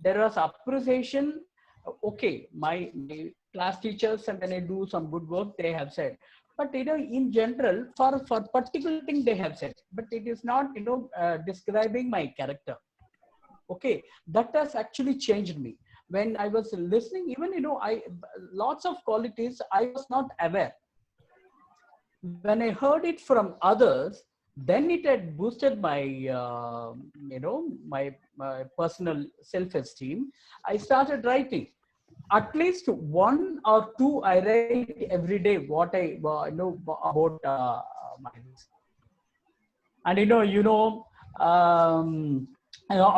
there was appreciation. Okay, my class teachers, and when I do some good work, they have said. But in general, for particular thing they have said, but it is not describing my character. Okay, that has actually changed me. When I was listening, even I lots of qualities I was not aware. When I heard it from others, then it had boosted my my personal self-esteem. I started writing at least one or two. I write every day what I know about my this. And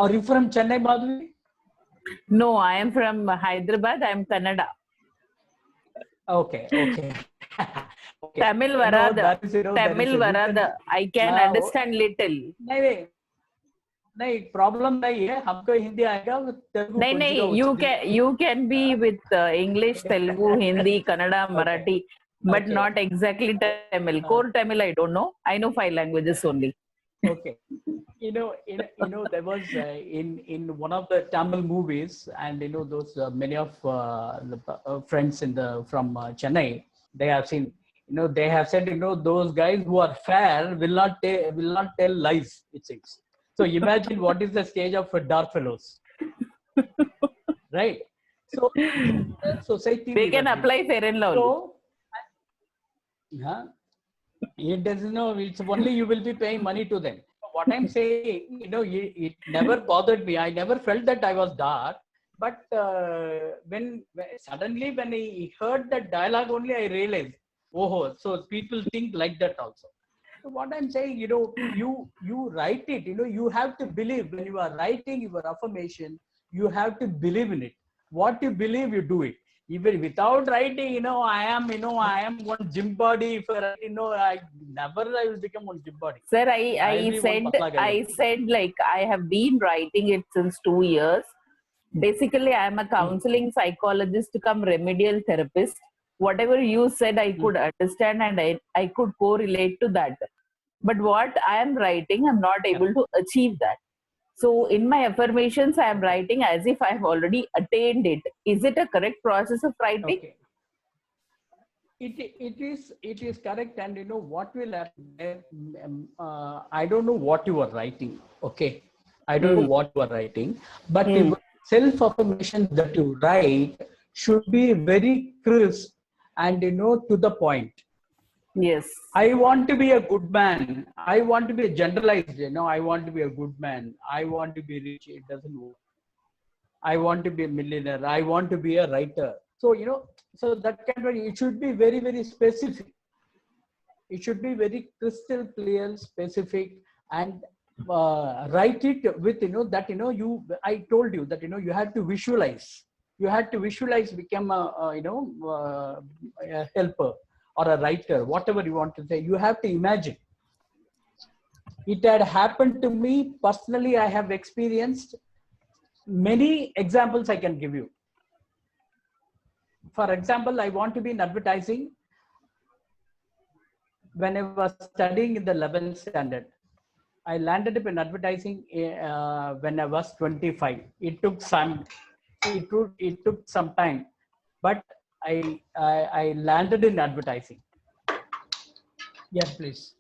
are you from Chennai, Madhuri? No, I am from Hyderabad. I am Kannada. Okay, okay. Okay. Tamil Varada. That is, there Tamil is a Varada. I can understand little. नहीं नहीं problem नहीं है, हमको हिंदी आएगा, तेलुगु नहीं, you can be with English, Telugu, Hindi, Kannada, Marathi, but Okay. not exactly Tamil. Core Tamil I don't know. I know 5 languages only. Okay. There was in one of the Tamil movies, and those many of the friends from Chennai, they have seen, they have said, those guys who are fair will not tell lies, it seems. So imagine what is the stage of dark fellows, right? So society We can apply fair and lovely. So it doesn't know. It's only you will be paying money to them. What I'm saying, it never bothered me. I never felt that I was dark. But when suddenly when I heard that dialogue only, I realized, oh, so people think like that also. So what I'm saying, you write it. You have to believe when you are writing your affirmation. You have to believe in it. What you believe, you do it. Even without writing, I am one gym body. If I will become one gym body. Sir, I said like I have been writing it since 2 years. Basically, I am a counseling psychologist come remedial therapist. Whatever you said, I could understand and I could correlate to that. But what I am writing, I'm not able to achieve that. So in my affirmations, I am writing as if I have already attained it. Is it a correct process of writing? Okay. It is correct, and what will happen? I don't know what you are writing. Okay, I don't know what you are writing, but your self-affirmation that you write should be very crisp and to the point. Yes. I want to be a good man. I want to be generalized. I want to be a good man. I want to be rich. It doesn't work. I want to be a millionaire. I want to be a writer. So so that it should be very, very specific. It should be very crystal clear, specific, and write it with I told you that you had to visualize. You had to visualize, become a helper or a writer, whatever you want to say. You have to imagine. It had happened to me personally. I have experienced many examples I can give you. For example, I want to be in advertising. When I was studying in the 11th standard, I landed up in advertising when I was 25. It took some time, but I landed in advertising. Yes, please.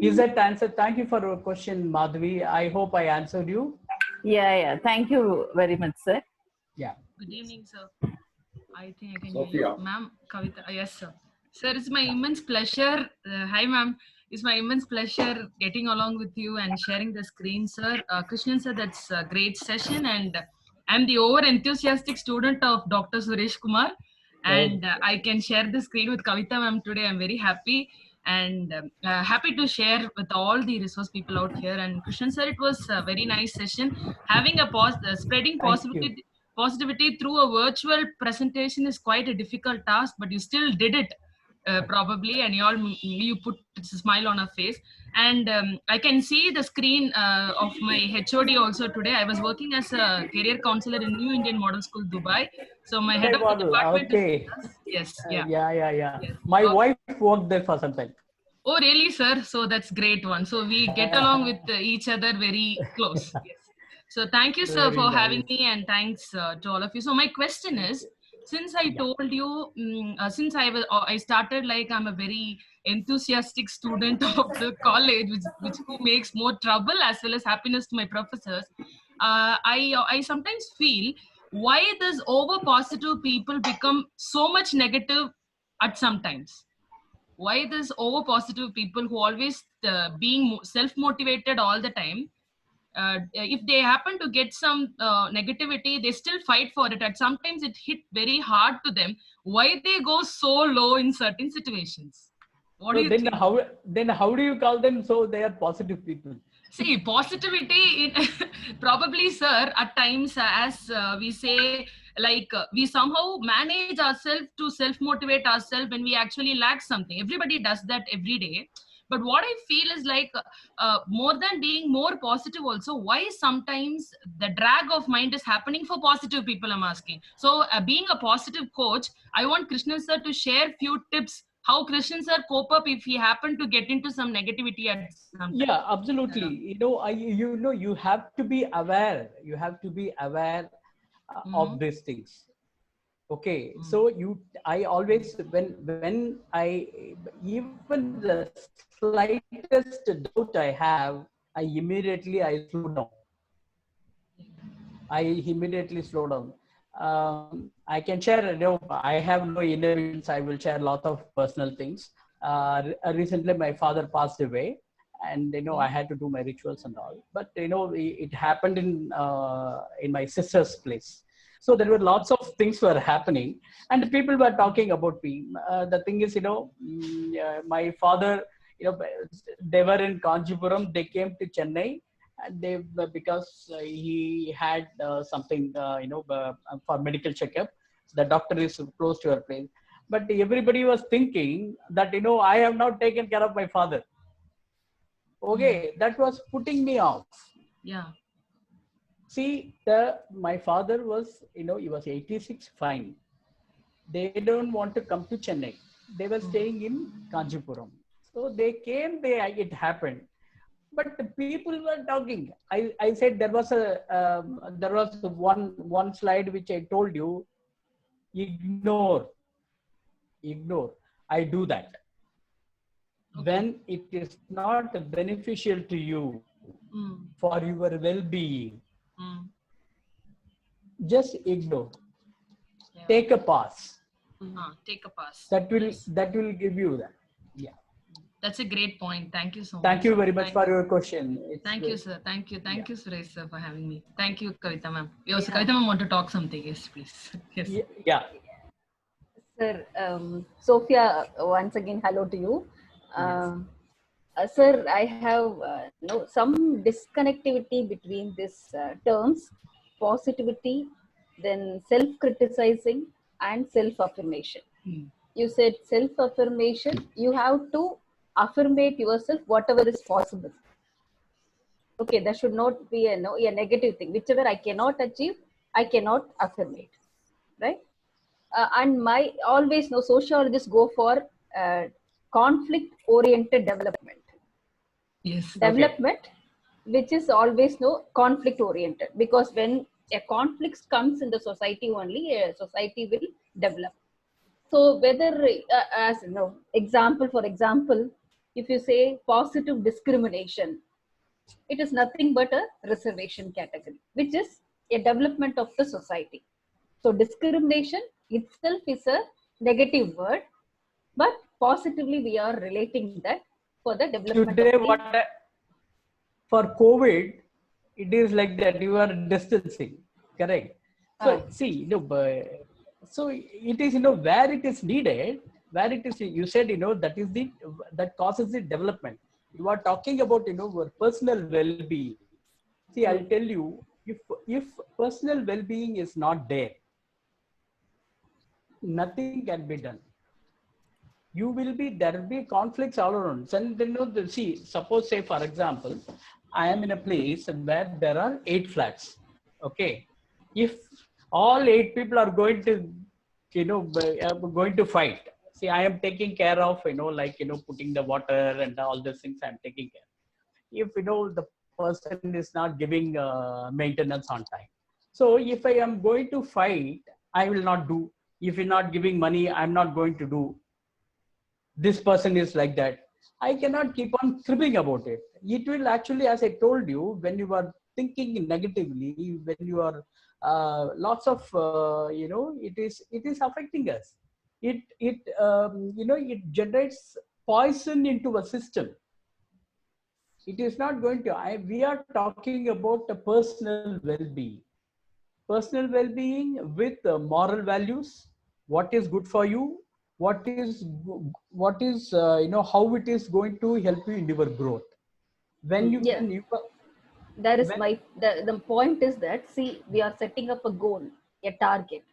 Is that answer? Thank you for your question, Madhvi. I hope I answered you. Yeah. Thank you very much, sir. Yeah. Good evening, sir. I think I can hear you. Ma'am, Kavita. Yes, sir. Sir, it's my immense pleasure. Hi, ma'am. It's my immense pleasure getting along with you and sharing the screen, sir. Krishnan, sir, that's a great session. And I'm the over-enthusiastic student of Dr. Suresh Kumar. And I can share the screen with Kavita, ma'am, today. I'm very happy. And happy to share with all the resource people out here. And Krishnan, sir, it was a very nice session. Having a spreading positivity through a virtual presentation is quite a difficult task, but you still did it probably, and you put a smile on her face. And I can see the screen of my HOD also today. I was working as a career counselor in New Indian Model School, Dubai. So my head of the department is with us. Yes, yeah. Yes. My wife worked there for some time. Oh, really, sir? So that's great one. So we get along with each other very close. Yes. So thank you, sir, Very for having nice. me, and thanks to all of you. So my question is, since I told you, since I started like I'm a very enthusiastic student of the college, which who makes more trouble as well as happiness to my professors. I sometimes feel why does over positive people become so much negative at sometimes. Why this over positive people who always being self motivated all the time, if they happen to get some negativity, they still fight for it, and sometimes it hit very hard to them. Why they go so low in certain situations? What do So you think? then how do you call them so they are positive people? See, positivity, probably, sir, at times, as we say, like we somehow manage ourselves to self motivate ourselves when we actually lack something. Everybody does that every day. But what I feel is like more than being more positive, also, why sometimes the drag of mind is happening for positive people, I'm asking. So, being a positive coach, I want Krishnan sir to share few tips how Krishnan sir cope up if he happened to get into some negativity at some time. Yeah, absolutely. You have to be aware. You have to be aware of these things. Okay, so I always when I even the slightest doubt I have, I slow down. I immediately slow down. I can share. I have no innovations. I will share a lot of personal things. Recently, my father passed away, and I had to do my rituals and all. But it happened in my sister's place. So there were lots of things were happening, and people were talking about me. The thing is, my father, they were in Kanchipuram. They came to Chennai, and they because he had something for medical checkup. The doctor is close to her place, but everybody was thinking that I have not taken care of my father. Okay, that was putting me off. Yeah. See, my father was he was 86, fine. They don't want to come to Chennai. They were staying in Kanchipuram. So they came, it happened. But the people were talking. I said there was one slide which I told you, ignore. I do that. Okay. When it is not beneficial to you for your well-being, just ignore. Yeah. Take a pass. Take a pass. That will give you that. Yeah. That's a great point. Thank you so much. Thank you very much for your question. Thank you, sir. Thank you, Suresh sir, for having me. Thank you, Kavita ma'am. Yes, Kavita ma'am want to talk something. Yes, please. Yes. Yeah. Sir, Sophia, once again, hello to you. Sir, I have some disconnectivity between these terms, positivity, then self-criticizing, and self-affirmation. You said self-affirmation, you have to affirmate yourself whatever is possible. Okay, that should not be a negative thing. Whichever I cannot achieve, I cannot affirmate, right? And my always sociologists go for conflict-oriented development. Yes. Development, which is always conflict-oriented, because when a conflict comes in the society, only a society will develop. So whether as for example, if you say positive discrimination, it is nothing but a reservation category, which is a development of the society. So discrimination itself is a negative word, but positively we are relating that for the development today of for COVID, it is like that you are distancing, correct? So see, so it is where it is needed, where it is, you said that causes the development. You are talking about your personal well-being. See, I'll tell you, if personal well-being is not there, nothing can be done. There will be conflicts all around. And then see, suppose say for example, I am in a place where there are 8 flats. Okay, if all 8 people are going to going to fight, see, I am taking care of putting the water and all those things I'm taking care. If the person is not giving maintenance on time. So if I am going to fight, I will not do. If you're not giving money, I'm not going to do. This person is like that. I cannot keep on cribbing about it. It will actually, as I told you, when you are thinking negatively, when you are lots of, it is affecting us. It generates poison into a system. It is not going to. We are talking about a personal well-being. Personal well-being with moral values. What is good for you? What is how it is going to help you in your growth. When you yeah. can, that is the point is that, see, we are setting up a goal, a target.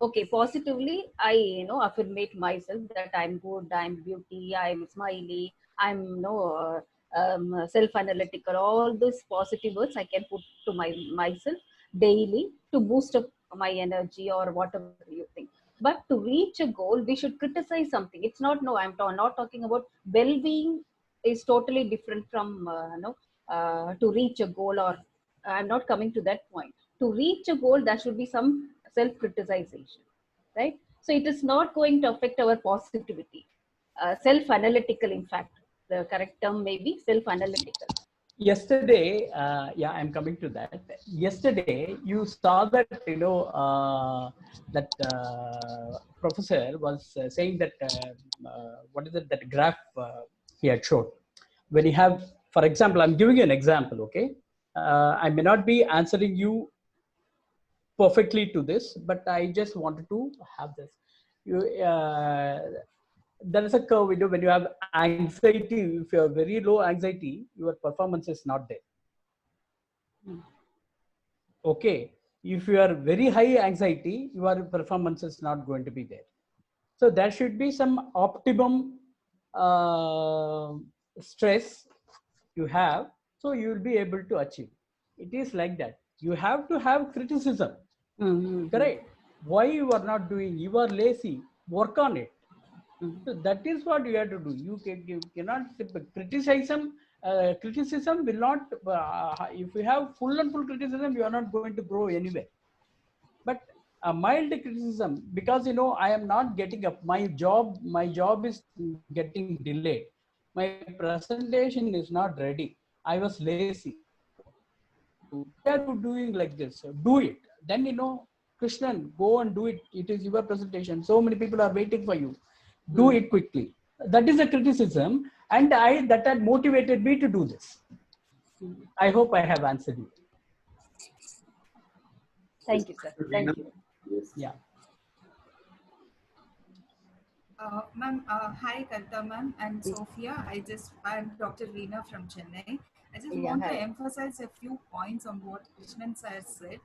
Okay, positively, I affirmate myself that I'm good, I'm beauty, I'm smiley, I'm self-analytical. All those positive words I can put to myself daily to boost up my energy or whatever you think. But to reach a goal, we should criticize something. It's not, no, not talking about well-being. Is totally different from to reach a goal, or I'm not coming to that point. To reach a goal, there should be some self-criticization, right? So it is not going to affect our positivity. Self-analytical, in fact, the correct term may be self-analytical. Yesterday, I'm coming to that. Yesterday, you saw that that professor was saying that what is it, that graph he had showed. When you have, for example, I'm giving you an example. Okay, I may not be answering you perfectly to this, but I just wanted to have this. There is a curve. When you have anxiety, if you have very low anxiety, your performance is not there. Okay, if you are very high anxiety, your performance is not going to be there. So there should be some optimum stress you have, so you will be able to achieve. It is like that. You have to have criticism. Correct. Why you are not doing? You are lazy. Work on it. So that is what you have to do. You cannot criticism. Criticism will not. If you have full and full criticism, you are not going to grow anywhere. But a mild criticism, because I am not getting up. My job is getting delayed. My presentation is not ready. I was lazy. Why are you doing like this? Do it. Then Krishnan, go and do it. It is your presentation. So many people are waiting for you. Do it quickly. That is a criticism, and that had motivated me to do this. I hope I have answered you. Thank you, sir. Thank you. Yeah. Ma'am, hi Kavita ma'am and Sophia. I'm Dr. Reena from Chennai. I just want to emphasize a few points on what Krishnan sir said.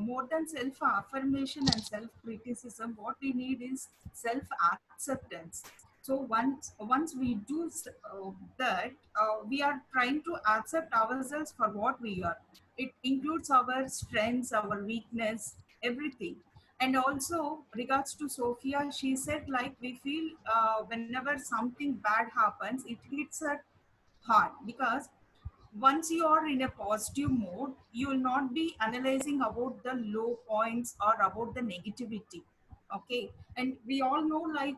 More than self-affirmation and self-criticism, what we need is self-acceptance. So once we do that, we are trying to accept ourselves for what we are. It includes our strengths, our weakness, everything. And also regards to Sophia, she said like we feel whenever something bad happens, it hits her hard, because once you are in a positive mode, you will not be analyzing about the low points or about the negativity. Okay, and we all know like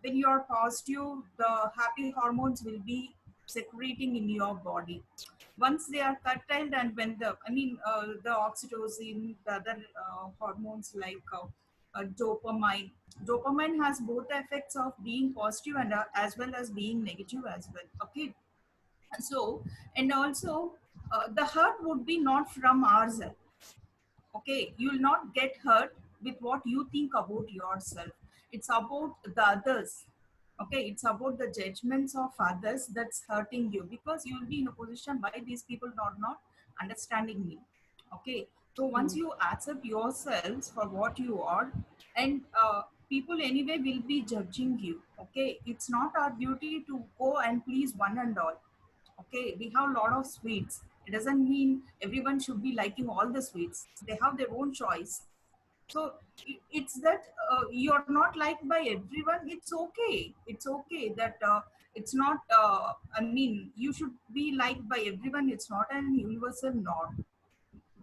when you are positive, the happy hormones will be secreting in your body. Once they are curtailed, and when the oxytocin, the other hormones like dopamine has both the effects of being positive and as well as being negative as well. Okay, so and also the hurt would be not from ourselves. Okay, you will not get hurt with what you think about yourself. It's about the others. Okay, it's about the judgments of others that's hurting you, because you will be in a position why these people are not understanding me. Okay, so once you accept yourselves for what you are, and people anyway will be judging you. Okay, it's not our duty to go and please one and all. Okay, we have a lot of sweets. It doesn't mean everyone should be liking all the sweets. They have their own choice. So it's that you're not liked by everyone. It's okay. It's okay that It's not, I mean, you should be liked by everyone. It's not an universal norm.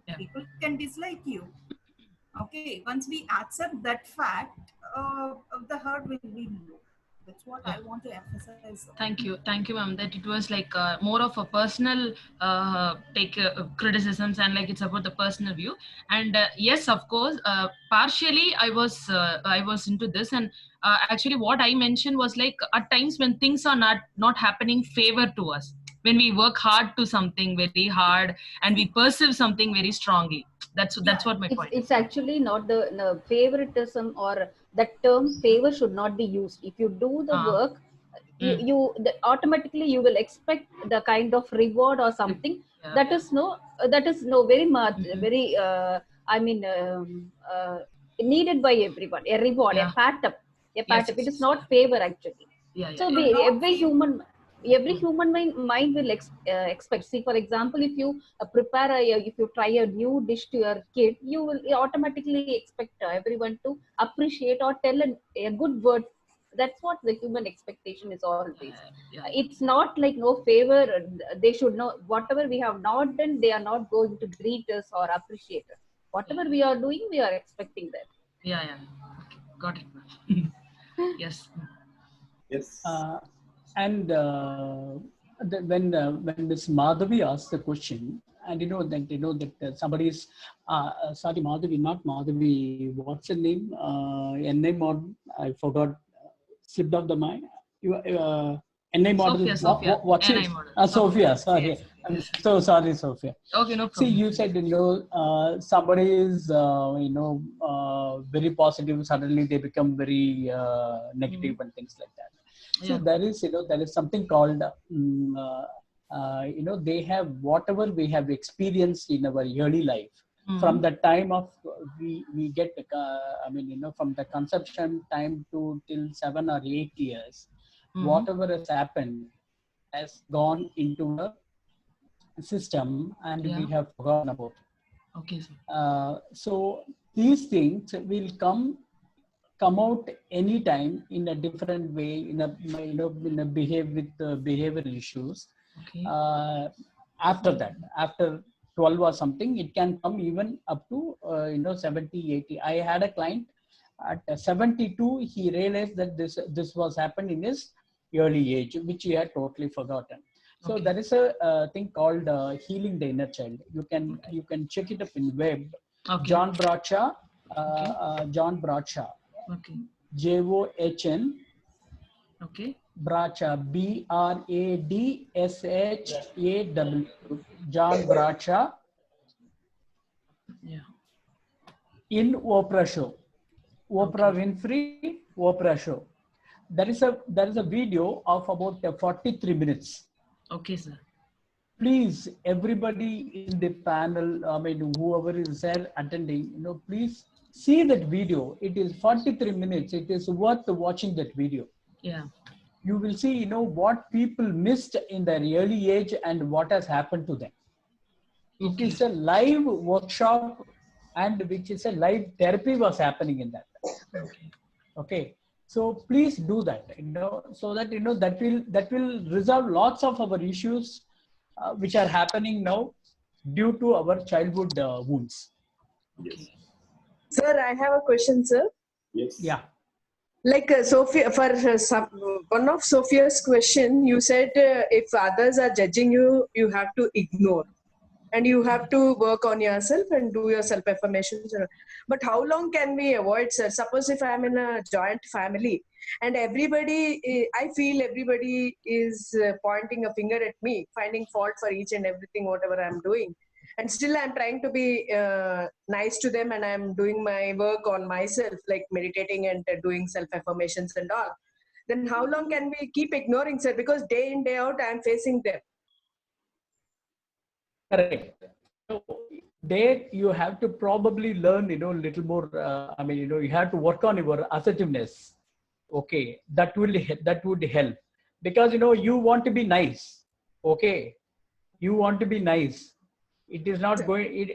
Yeah. People can dislike you. Okay, once we accept that fact, the hurt will be low. That's what I want to emphasize. Thank you, ma'am. That it was like more of a personal criticisms, and like it's about the personal view. And yes, of course, partially I was into this, and actually what I mentioned was like at times when things are not happening favor to us, when we work hard to something very hard and we perceive something very strongly. That's what my point. It's actually not the favoritism, or that term favor should not be used. If you do the work, automatically you will expect the kind of reward or something. That is no very much very I mean needed by everyone. A reward, a pat up. It is not favor actually. So every human mind will expect. See, for example, if you if you try a new dish to your kid, you will automatically expect everyone to appreciate or tell a good word. That's what the human expectation is always. It's not like no favor. They should know whatever we have not done, they are not going to greet us or appreciate us. Whatever we are doing, we are expecting that. Okay. Got it. Yes. And when Ms. Madhavi asked the question, and that somebody is sorry, Madhavi, not Madhavi. What's her name? A name or I forgot. Slipped off the mind. NI model. Sophia. What's it? Sophia. Sorry. Yes. I'm so sorry, Sophia. Okay, no problem. See, you said somebody is very positive. Suddenly they become very negative and things like that. So there is something called they have whatever we have experienced in our early life. From the time of we get from the conception time to till 7 or 8 years, whatever has happened has gone into a system and we have forgotten about it. Okay. So these things will come out anytime in a different way, in a behavioral issues. Okay. After that, after 12 or something, it can come even up to 70, 80. I had a client at 72. He realized that this was happened in his early age, which he had totally forgotten. So there is a thing called healing the inner child. You can check it up in web. John Bradshaw. John Bradshaw. Okay. JOHN. Okay. Bradshaw, BRADSHAW, John Bradshaw. Yeah. In Oprah show, Oprah Winfrey, Oprah show. There is a video of about 43 minutes. Okay, sir. Please, everybody in the panel, whoever is there attending, please see that video. It is 43 minutes. It is worth watching that video. Yeah. You will see, what people missed in their early age and what has happened to them. It is a live workshop, and which is a live therapy was happening in that. Okay. So please do that, so that, that will resolve lots of our issues, which are happening now due to our childhood wounds. Okay. Sir, I have a question, sir. Yes. Yeah. Like Sophia, for one of Sophia's question, you said if others are judging you, you have to ignore, and you have to work on yourself and do your self affirmations. But how long can we avoid, sir? Suppose if I am in a joint family and I feel everybody is pointing a finger at me, finding fault for each and everything, whatever I'm doing. And still I'm trying to be nice to them, and I'm doing my work on myself, like meditating and doing self-affirmations and all. Then how long can we keep ignoring, sir? Because day in, day out, I'm facing them. Correct. So there you have to probably learn, little more, you have to work on your assertiveness. Okay. That would help. Because, you want to be nice. Okay. You want to be nice. It is not going,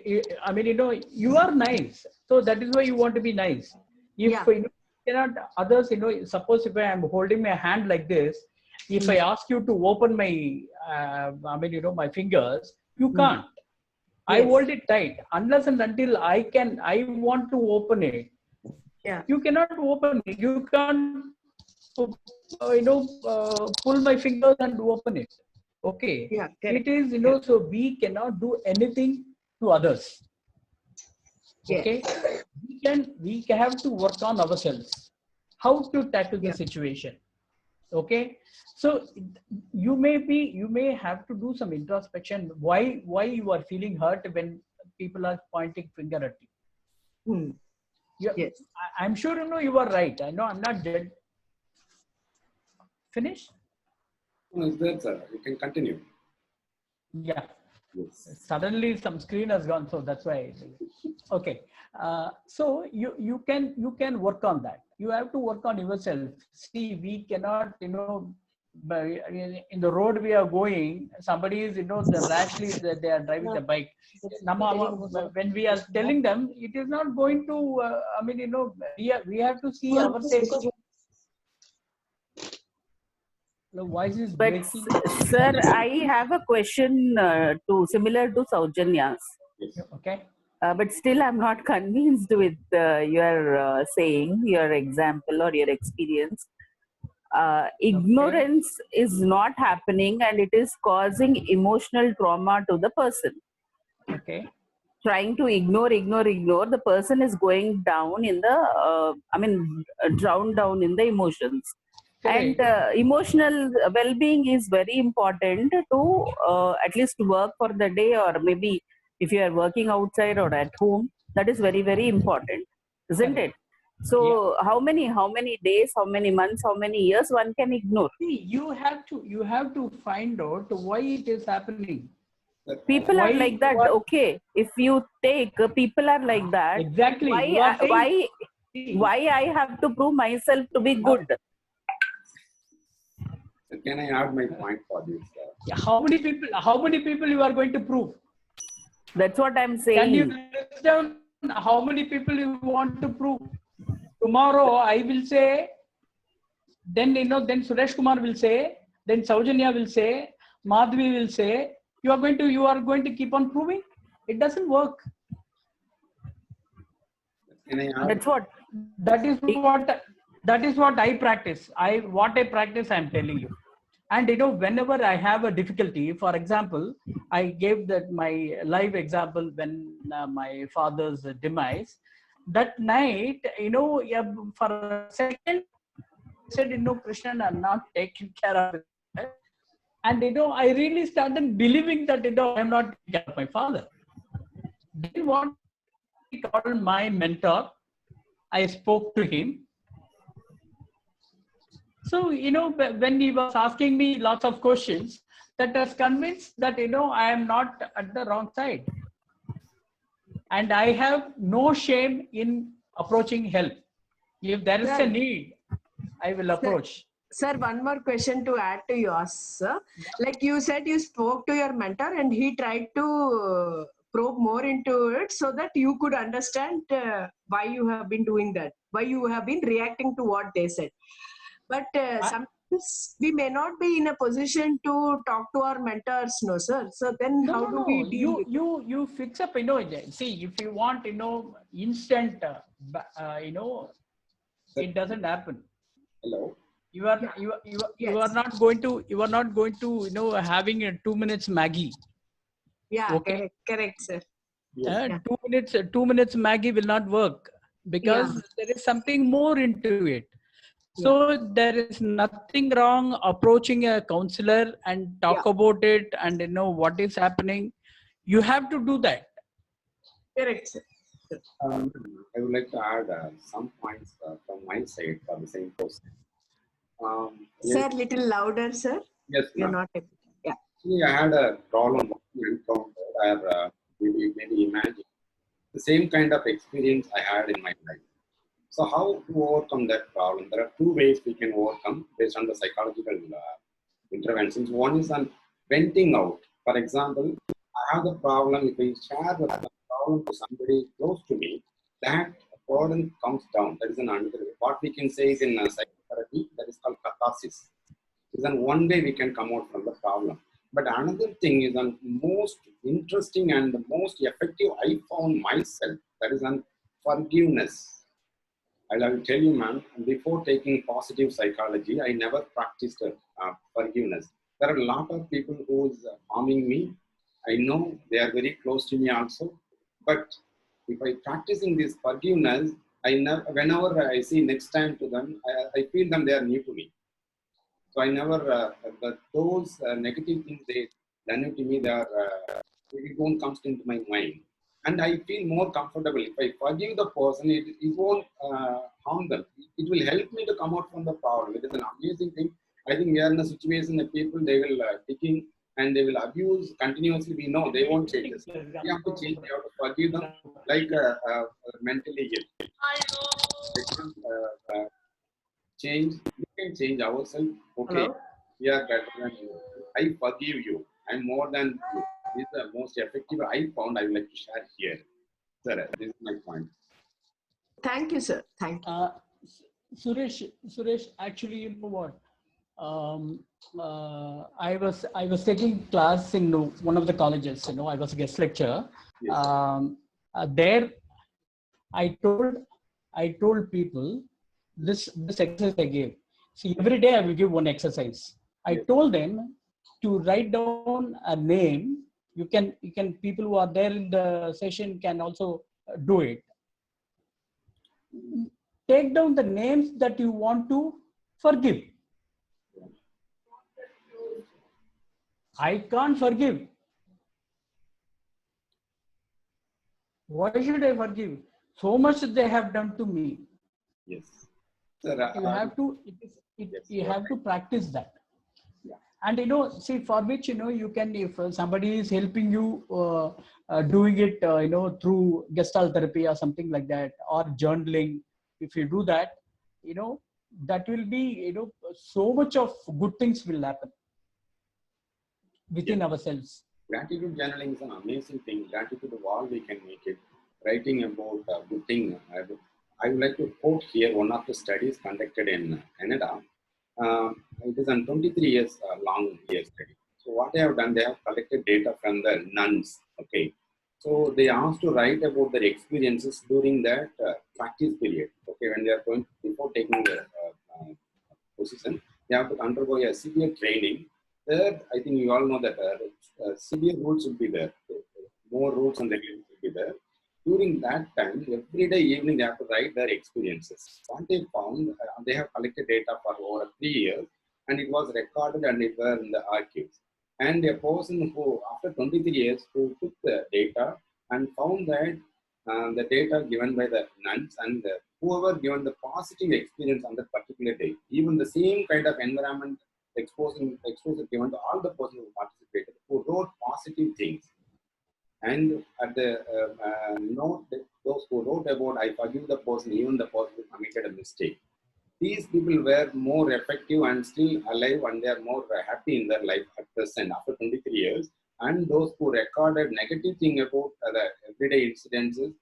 you are nice. So that is why you want to be nice. If cannot others, suppose if I am holding my hand like this If I ask you to open my, my fingers, you can't. I hold it tight unless and until I want to open it. Yeah. You cannot open it. You can't, pull my fingers and open it. Okay. Yeah. It is, so we cannot do anything to others. Okay. We have to work on ourselves. How to tackle the situation. Okay. So you may have to do some introspection. Why you are feeling hurt when people are pointing finger at you? Yes. I'm sure you are right. I know I'm not dead. Finish? No, it's there, sir. You can continue. Yeah. Yes. Suddenly some screen has gone, so that's why. Okay. So you can work on that. You have to work on yourself. See, we cannot, in the road we are going, somebody is, rashly they are driving the bike. When we are telling them, it is not going to, we have to see our safety. The voice is breaking. Sir, I have a question similar to Saujanyas. Okay. But still, I'm not convinced with your saying, your example or your experience. Ignorance is not happening and it is causing emotional trauma to the person. Okay. Trying to ignore, the person is going down in the, drowned down in the emotions. Correct. And emotional well-being is very important to at least work for the day, or maybe if you are working outside or at home, that is very, very important, isn't it? So how many days, how many months, how many years one can ignore? See, you have to find out why it is happening. People are like that. Okay, if you take people are like that. Exactly. Why I have to prove myself to be good? Can I add my point for this? How many people you are going to prove? That's what I'm saying. Can you list down how many people you want to prove? Tomorrow I will say, then Suresh Kumar will say, then Saujanya will say, Madhvi will say, you are going to keep on proving. It doesn't work. That's what. That is what I practice. What I practice, I'm telling you. And whenever I have a difficulty, for example, I gave my live example when my father's demise. That night, for a second, I said, Krishnan, I'm not taking care of it. And I really started believing that I'm not taking care of my father. Then what I called my mentor, I spoke to him. So, when he was asking me lots of questions, that was convinced that, I am not at the wrong side. And I have no shame in approaching help. If there is a need, I will approach. Sir, one more question to add to yours, sir. Like you said, you spoke to your mentor and he tried to probe more into it so that you could understand why you have been doing that, why you have been reacting to what they said. But sometimes we may not be in a position to talk to our mentors, no, sir. So then how do we deal with it? You fix up, see, if you want, instant, it doesn't happen. Hello. You are not going to, having a 2 minutes Maggie. Yeah, okay. Correct, sir. 2 minutes Maggie will not work because there is something more into it. So there is nothing wrong approaching a counselor and talk about it and what is happening. You have to do that. Correct, sir. I would like to add some points from my side for the same person. Sir, little louder, sir. Yes, you're not able. Yeah. Actually, I had a problem encountered. Maybe imagine the same kind of experience I had in my life. So how to overcome that problem? There are two ways we can overcome based on the psychological interventions. One is on venting out. For example, I have the problem. If I share the problem to somebody close to me, that burden comes down. That is another way. What we can say is in psychotherapy, that is called catharsis. Then one day we can come out from the problem. But another thing is the most interesting and the most effective I found myself, that is on forgiveness. I will tell you, ma'am, before taking positive psychology, I never practiced forgiveness. There are a lot of people who's harming me. I know they are very close to me also. But if I practicing this forgiveness, whenever I see next time to them, I feel them they are new to me. So I never, those negative things they done to me, it won't come into my mind. And I feel more comfortable. If I forgive the person, it won't harm them. It will help me to come out from the problem. It is an amazing thing. I think we are in a situation that people, they will taking and they will abuse continuously. We know they won't change this. We have to change, we have to forgive them like mentally ill. Change, we can change ourselves. Okay, Hello? we are better than you. I forgive you. I'm more than you. This is the most effective I found. I would like to share here. Sir, this is my point. Thank you, sir. Thank you. Suresh, actually, you know what? I was taking class in one of the colleges. I was a guest lecturer. Yes, there, I told people this exercise I gave. See, every day I will give one exercise. I told them to write down a name. You can people who are there in the session can also do it. Take down the names that you want to forgive. I can't forgive. Why should I forgive? So much they have done to me. yes. Sir, You have to. You have to practice that. And see, for which you can, if somebody is helping you doing it through Gestalt therapy or something like that, or journaling, if you do that, that will be so much of good things will happen within ourselves. Gratitude journaling is an amazing thing. Gratitude of all we can make it. Writing about a good thing. I would like to quote here one of the studies conducted in Canada. It is a 23 years long year study. So what they have done, they have collected data from the nuns. Okay, so they asked to write about their experiences during that practice period. Okay, when they are going before taking the position, they have to undergo a severe training. There, I think you all know that severe rules will be there. More rules and regulations will be there. During that time, every day evening, they have to write their experiences. What they found, they have collected data for over 3 years, and it was recorded and it was in the archives. And a person who, after 23 years, who took the data and found that the data given by the nuns and whoever given the positive experience on that particular day, even the same kind of environment exposure given to all the persons who participated, who wrote positive things. And at the note, those who wrote about, I forgive the person, even the person who committed a mistake. These people were more effective and still alive, and they are more happy in their life at present after 23 years. And those who recorded negative thing about the everyday incidences,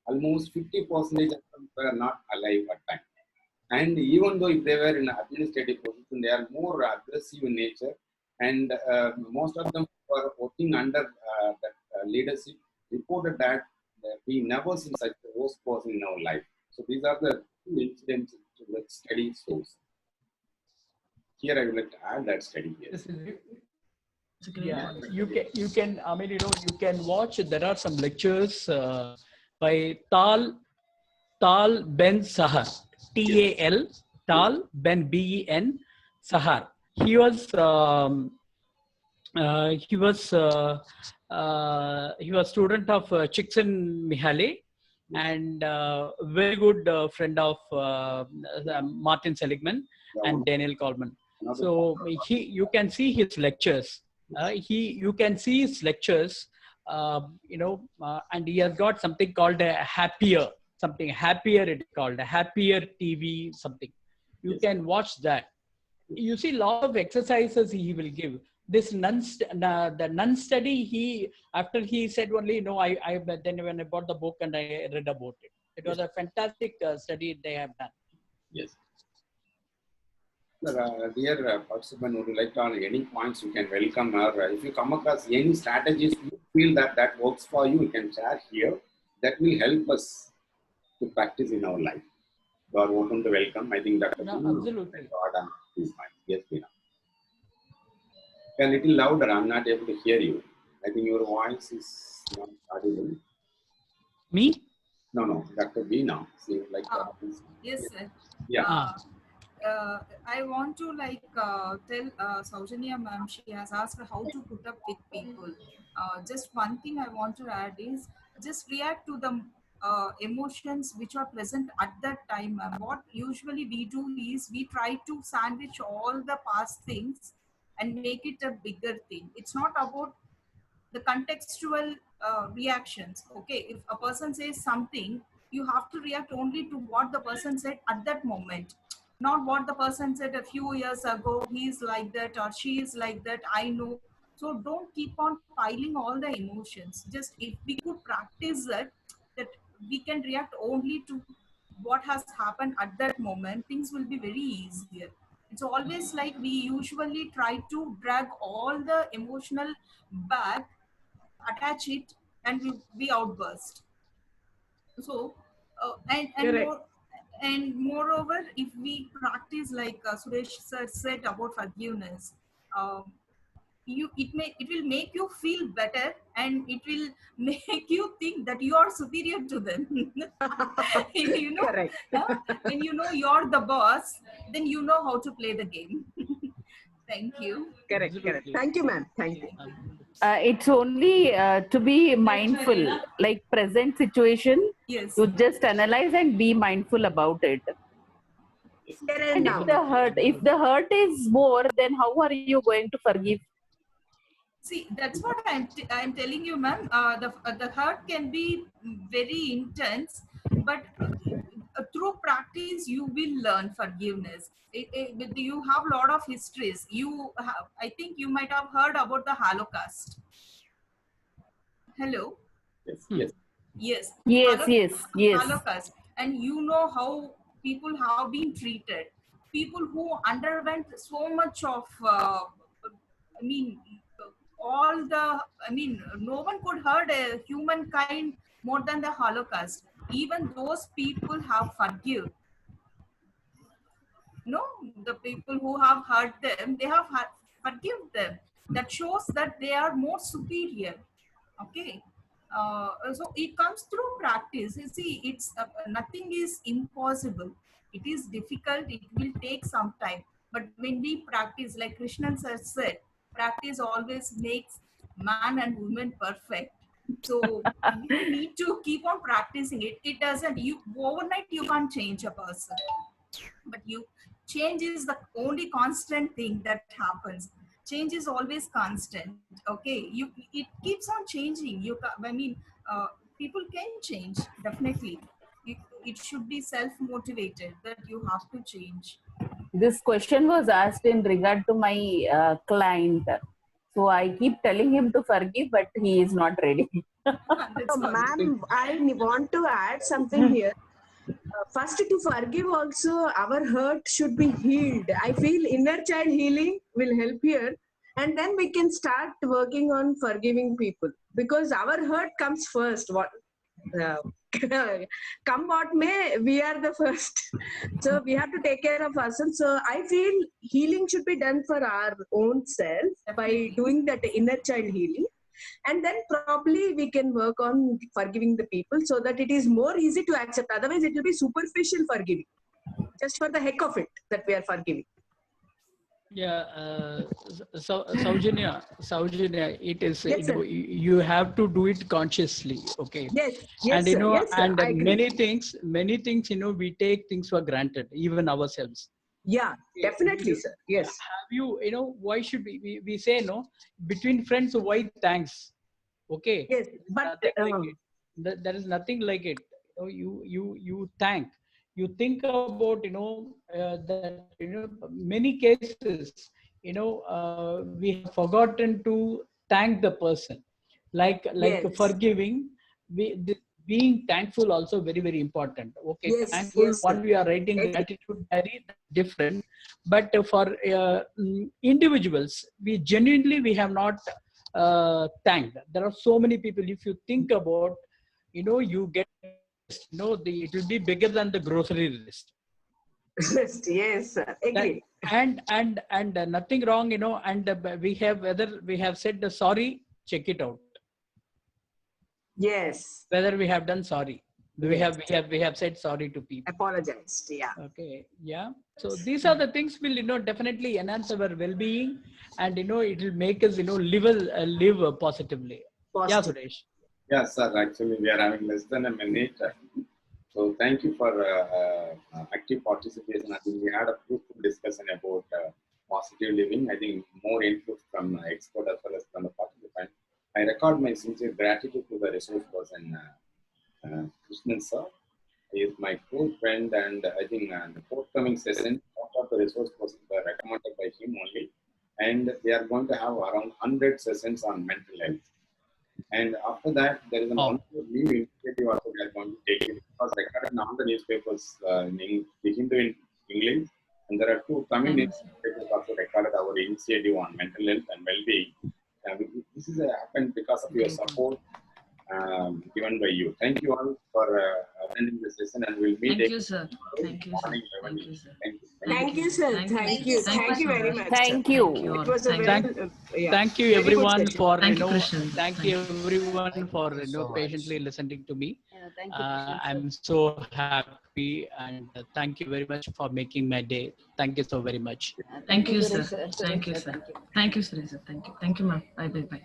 almost 50% of them were not alive at time. And even though if they were in an administrative position, they are more aggressive in nature. And most of them were working under that leadership reported that we never seen such a worst person in our life. So these are the two incidents that study shows. Here I would like to add that study here. Yeah, you can. I mean, you can watch. There are some lectures by Tal Ben Sahar, TAL, Tal Ben BEN Sahar. He was student of Csikszentmihalyi and very good friend of Martin Seligman and Daniel Goleman. So you can see his lectures. You can see his lectures. And he has got something called a happier. Something happier it is called a happier TV something. You can watch that. You see a lot of exercises he will give. This the nun study, after he said only, then when I bought the book and I read about it. It was a fantastic study they have done. Yes. Dear participant, would you like to on any points you can welcome her. If you come across any strategies you feel that works for you, you can share here. That will help us to practice in our life. You are open to welcome. I think that absolutely. Yes, Veena. A little louder. I'm not able to hear you. I think your voice is not audible. Me? No, Dr. Veena. Yes, sir. Yeah. I want to tell Saujanya ma'am, she has asked how to put up with people. Just one thing I want to add is just react to the emotions which are present at that time. What usually we do is we try to sandwich all the past things and make it a bigger thing. It's not about the contextual reactions. Okay, if a person says something, you have to react only to what the person said at that moment, not what the person said a few years ago. He's like that or she is like that, I know. So don't keep on piling all the emotions. Just if we could practice that we can react only to what has happened at that moment, things will be very easier. It's always like we usually try to drag all the emotional back, attach it, and we outburst. So and moreover, if we practice like Suresh sir said about forgiveness, um, it will make you feel better, and it will make you think that you are superior to them. You know, Correct. when you know you're the boss, then you know how to play the game. Thank you. Correct. Thank you, ma'am. Thank you. It's only to be mindful, like present situation. Yes. You just analyze and be mindful about it. And if the hurt is more, then how are you going to forgive? See, that's what I'm telling you, ma'am. The hurt can be very intense, but through practice you will learn forgiveness. You have a lot of histories. I think you might have heard about the Holocaust. Hello. Yes. Holocaust, and you know how people have been treated. People who underwent so much of, no one could hurt a humankind more than the Holocaust. Even those people have forgive. No, the people who have hurt them, they have forgive them. That shows that they are more superior. Okay. So it comes through practice. You see, it's nothing is impossible. It is difficult. It will take some time. But when we practice, like Krishnan sir said, practice always makes man and woman perfect. So you need to keep on practicing it. It doesn't, overnight you can't change a person, but change is the only constant thing that happens. Change is always constant. Okay, it keeps on changing. People can change, definitely. It should be self-motivated that you have to change. This question was asked in regard to my client. So I keep telling him to forgive, but he is not ready. So, ma'am, I want to add something here. First, to forgive also, our hurt should be healed. I feel inner child healing will help here. And then we can start working on forgiving people. Because our hurt comes first. Come what may, we are the first. So we have to take care of ourselves. So I feel healing should be done for our own self by doing that inner child healing. And then probably we can work on forgiving the people so that it is more easy to accept. Otherwise, it will be superficial forgiving, just for the heck of it that we are forgiving. Yeah, Saujanya, it is, yes, you have to do it consciously, okay? Yes, and yes, and many things, we take things for granted, even ourselves. Yeah, definitely, sir. Yes. Have you, why should we say no? Between friends, why thanks? Okay. Yes, but there is nothing like it. You thank. You think about, that, many cases, we have forgotten to thank the person. Like yes, forgiving. being thankful also very, very important. Okay, Yes, thankful, yes, what sir. we are writing gratitude diary, different. But for individuals, we have not thanked. There are so many people. If you think about, you get, it will be bigger than the grocery list. Yes, sir. Agree. And nothing wrong, and whether we have said the sorry, check it out. Yes. Whether we have done sorry. Yes. We have said sorry to people. Apologized. Yeah. Okay. Yeah. So these are the things will, definitely enhance our well-being, and, it will make us, live positively. Yeah, Suresh. Yeah, sir. Actually, we are having less than a minute. So thank you for active participation. I think we had a fruitful discussion about positive living. I think more input from expert as well as from the participant. I record my sincere gratitude to the resource person, Krishnan sir. He is my close friend, and I think the forthcoming session, all of the resource persons are recommended by him only. And we are going to have around 100 sessions on mental health. And after that, there is a new initiative also we are going to take it, because recorded in all the newspapers in the Hindu in English, and there are 2 Tamil newspapers also recorded our initiative on mental health and well-being. This is happened because of your support given by you. Thank you all for attending the session, and we'll meet. Thank you, sir. Thank you, sir. Thank you, sir. Thank you, sir. Thank you. Thank you very much. Thank you. It was a thank you everyone for thank you, Krishnan. Thank you everyone for patiently listening to me. Thank you, Krishnan, I'm so happy, and thank you very much for making my day. Thank you so very much. Thank you, sir. Thank you, sir. Thank you, sir. Thank you. Thank you, ma'am. Bye, bye, bye.